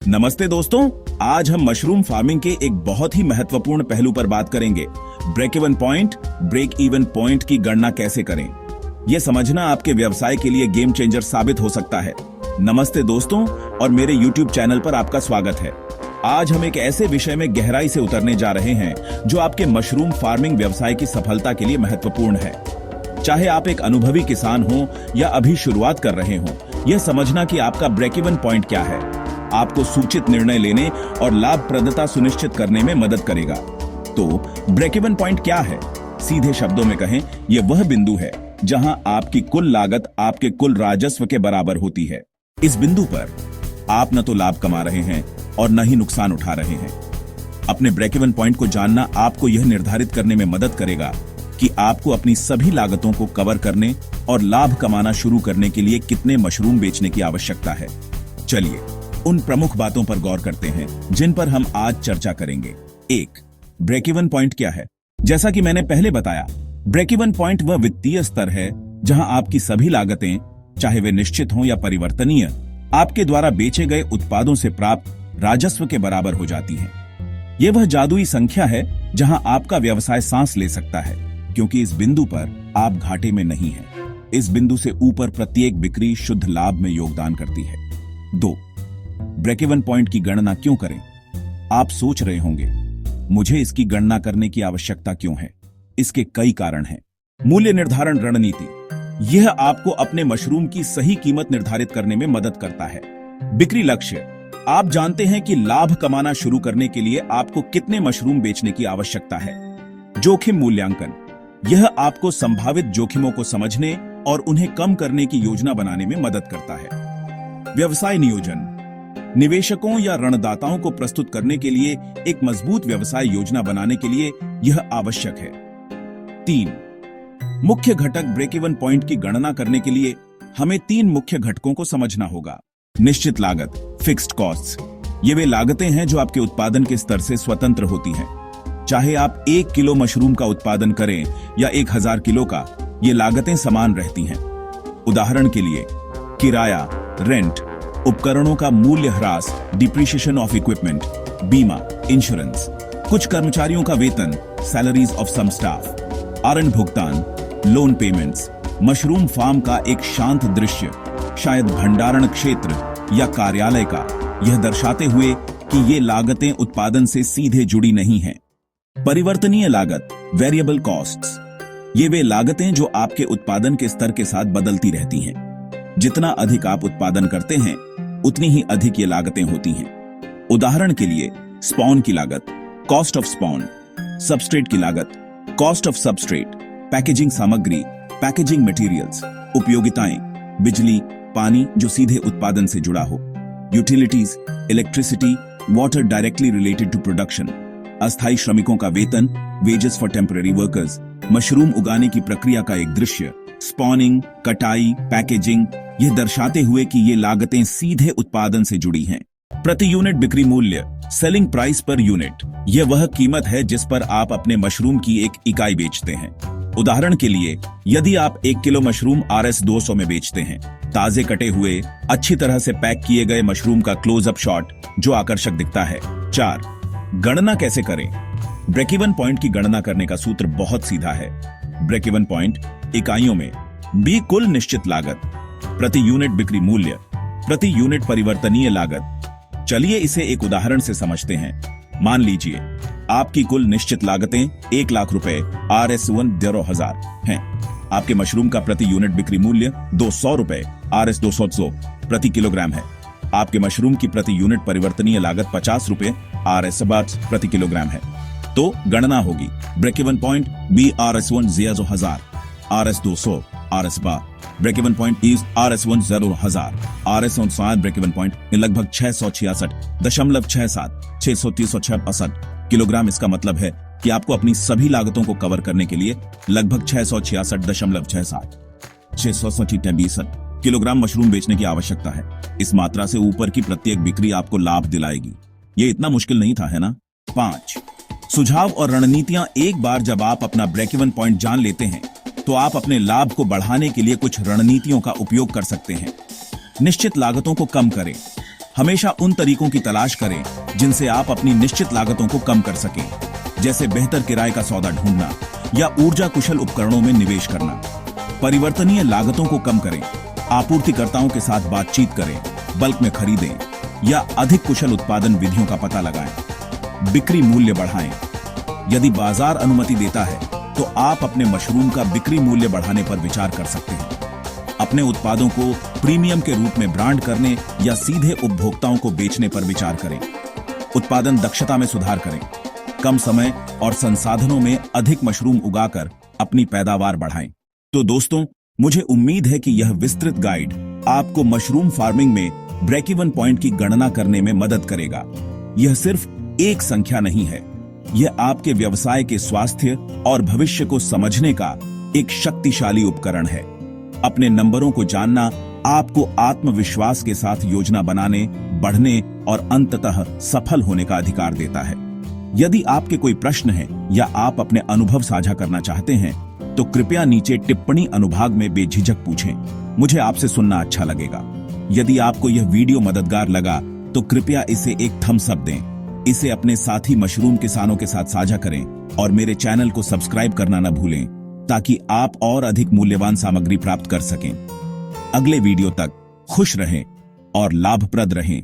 नमस्ते दोस्तों, आज हम मशरूम फार्मिंग के एक बहुत ही महत्वपूर्ण पहलू पर बात करेंगे। Break even point, break even point की गणना कैसे करें, यह समझना आपके व्यवसाय के लिए गेम चेंजर साबित हो सकता है। नमस्ते दोस्तों, और मेरे YouTube चैनल पर आपका स्वागत है। आज हम एक ऐसे विषय में गहराई से उतरने जा रहे हैं जो आपके मशरूम फार्मिंग व्यवसाय की सफलता के लिए महत्वपूर्ण है। चाहे आप एक अनुभवी किसान हो या अभी शुरुआत कर रहे हो, यह समझना कि आपका ब्रेक इवन पॉइंट क्या है आपको सूचित निर्णय लेने और लाभप्रदता सुनिश्चित करने में मदद करेगा। तो ब्रेक इवन पॉइंट क्या है? सीधे शब्दों में कहें, यह वह बिंदु है जहां आपकी कुल लागत आपके कुल राजस्व के बराबर होती है। इस बिंदु पर आप न तो लाभ कमा रहे हैं और न ही नुकसान उठा रहे हैं। अपने ब्रेक इवन पॉइंट को जानना आपको यह निर्धारित करने में मदद करेगा कि आपको अपनी सभी लागतों को कवर करने और लाभ कमाना शुरू करने के लिए कितने मशरूम बेचने की आवश्यकता है। चलिए उन प्रमुख बातों पर गौर करते हैं जिन पर हम आज चर्चा करेंगे। 1. ब्रेक इवन पॉइंट क्या है? जैसा कि मैंने पहले बताया, ब्रेक इवन पॉइंट वह वित्तीय स्तर है जहां आपकी सभी लागतें, चाहे वे निश्चित हों या परिवर्तनीय, आपके द्वारा बेचे गए उत्पादों से प्राप्त राजस्व के बराबर हो जाती हैं। यह वह जादुई संख्या है जहां आपका व्यवसाय सांस ले सकता है, क्योंकि इस बिंदु पर आप घाटे में नहीं हैं। इस बिंदु से ऊपर प्रत्येक बिक्री शुद्ध लाभ में योगदान करती है। 2. ब्रेक इवन पॉइंट की गणना क्यों करें? आप सोच रहे होंगे, मुझे इसकी गणना करने की आवश्यकता क्यों है? इसके कई कारण हैं। मूल्य निर्धारण रणनीति, यह आपको अपने मशरूम की सही कीमत निर्धारित करने में मदद करता है। बिक्री लक्ष्य, आप जानते हैं कि लाभ कमाना शुरू करने के लिए आपको कितने मशरूम बेचने की आवश्यकता है। जोखिम मूल्यांकन, यह आपको संभावित जोखिमों को समझने और उन्हें कम करने की योजना बनाने में मदद करता है। व्यवसाय नियोजन, निवेशकों या ऋणदाताओं को प्रस्तुत करने के लिए एक मजबूत व्यवसाय योजना बनाने के लिए यह आवश्यक है। 3. मुख्य घटक, ब्रेक इवन पॉइंट की गणना करने के लिए हमें 3 मुख्य घटकों को समझना होगा। निश्चित लागत, फिक्स्ड कॉस्ट्स, ये वे लागतें हैं जो आपके उत्पादन के स्तर से स्वतंत्र होती हैं। चाहे आप 1 किलो मशरूम का उत्पादन करें या 1000 किलो का, ये लागतें समान रहती हैं। उदाहरण के लिए किराया, रेंट, उपकरणों का मूल्य ह्रास, डिप्रिसिएशन ऑफ इक्विपमेंट, बीमा, इंश्योरेंस, कुछ कर्मचारियों का वेतन, सैलरीज ऑफ सम स्टाफ, आरएन भुगतान, लोन पेमेंट्स। मशरूम फार्म का एक शांत दृश्य, शायद भंडारण क्षेत्र या कार्यालय का, यह दर्शाते हुए कि ये लागतें उत्पादन से सीधे जुड़ी नहीं हैं। परिवर्तनीय लागत, वेरिएबल कॉस्ट्स, ये वे लागतें जो आपके उत्पादन के स्तर के साथ बदलती रहती हैं। जितना अधिक आप उत्पादन करते हैं, उतनी ही अधिक ये लागतें होती हैं। उदाहरण के लिए स्पॉन की लागत, कॉस्ट ऑफ स्पॉन, सबस्ट्रेट की लागत, कॉस्ट ऑफ सबस्ट्रेट, पैकेजिंग सामग्री, पैकेजिंग मटेरियल्स, उपयोगिताएं, बिजली, पानी जो सीधे उत्पादन से जुड़ा हो, utilities, electricity, water directly related to production, अस्थायी श्रमिकों का वेतन, wages for temporary workers, mushroom उगाने की प्रक्रिया का एक दृश्य, स्पॉनिंग, कटाई, पैकेजिंग, यह दर्शाते हुए कि ये लागतें सीधे उत्पादन से जुड़ी हैं। प्रति यूनिट बिक्री मूल्य, सेलिंग प्राइस पर यूनिट, यह वह कीमत है जिस पर आप अपने मशरूम की एक इकाई बेचते हैं। उदाहरण के लिए, यदि आप 1 किलो मशरूम RS 200 में बेचते हैं, ताजे कटे हुए, अच्छी तरह से पैक किए गए मशरूम का क्लोजअप शॉट जो आकर्षक दिखता है। 4. गणना कैसे करें? ब्रेक इवन पॉइंट की गणना करने का सूत्र बहुत सीधा है। ब्रेक इवन पॉइंट इकाइयों में B कुल निश्चित लागत, प्रति यूनिट बिक्री मूल्य, प्रति यूनिट परिवर्तनीय लागत। चलिए इसे एक उदाहरण से समझते हैं। मान लीजिए आपकी कुल निश्चित लागतें 1 लाख रुपए RS 1000 हैं। आपके मशरूम का प्रति यूनिट बिक्री मूल्य 200 रुपए RS 200 प्रति किलोग्राम है। आपके मशरूम की प्रति यूनिट परिवर्तनीय लागत 50 रुपए RS प्रति किलोग्राम है। तो गणना होगी break even point B RS 1000 RS 200 RS बार। Break even point is RS 1000 RS on सात ब्रेक इवन पॉइंट में लगभग 666.67 663.65 किलोग्राम। इसका मतलब है कि आपको अपनी सभी लागतों को कवर करने के लिए लगभग 666.67 किलोग्राम मशरूम बेचने की आवश्यकता है। इस मात्रा से ऊपर की प्रत्येक बिक्री आपको लाभ दिलाएगी। ये इतना मुश्किल नहीं था, है ना? 5. सुझाव और रणनीतियां। एक बार जब आप अपना ब्रेक इवन पॉइंट जान लेते हैं, तो आप अपने लाभ को बढ़ाने के लिए कुछ रणनीतियों का उपयोग कर सकते हैं। निश्चित लागतों को कम करें। हमेशा उन तरीकों की तलाश करें जिनसे आप अपनी निश्चित लागतों को कम कर सकें, जैसे बेहतर किराए का सौदा ढूंढना या ऊर्जा कुशल उपकरणों में निवेश करना। परिवर्तनीय लागतों को कम करें, आपूर्तिकर्ताओं के साथ बातचीत करें, बल्क में खरीदें या अधिक कुशल उत्पादन विधियों का पता लगाएं। बिक्री मूल्य बढ़ाएं। यदि बाजार अनुमति देता है तो आप अपने मशरूम का बिक्री मूल्य बढ़ाने पर विचार कर सकते हैं। अपने उत्पादों को प्रीमियम के रूप में ब्रांड करने या सीधे उपभोक्ताओं को बेचने पर विचार करें। उत्पादन दक्षता में सुधार करें। कम समय और संसाधनों में अधिक मशरूम उगाकर अपनी पैदावार बढ़ाएं। तो दोस्तों, मुझे उम्मीद है कि यह विस्तृत गाइड आपको मशरूम फार्मिंग में ब्रेक इवन पॉइंट की गणना करने में मदद करेगा। यह सिर्फ एक संख्या नहीं है, यह आपके व्यवसाय के स्वास्थ्य और भविष्य को समझने का एक शक्तिशाली उपकरण है। अपने नंबरों को जानना आपको आत्मविश्वास के साथ योजना बनाने, बढ़ने और अंततः सफल होने का अधिकार देता है। यदि आपके कोई प्रश्न है या आप अपने अनुभव साझा करना चाहते हैं तो कृपया नीचे टिप्पणी अनुभाग में बेझिझक पूछें। मुझे आपसे सुनना अच्छा लगेगा। यदि आपको यह वीडियो मददगार लगा तो कृपया इसे एक थम्स अप दें। इसे अपने साथी मशरूम किसानों के साथ साझा करें और मेरे चैनल को सब्सक्राइब करना न भूलें ताकि आप और अधिक मूल्यवान सामग्री प्राप्त कर सकें। अगले वीडियो तक खुश रहें और लाभप्रद रहें।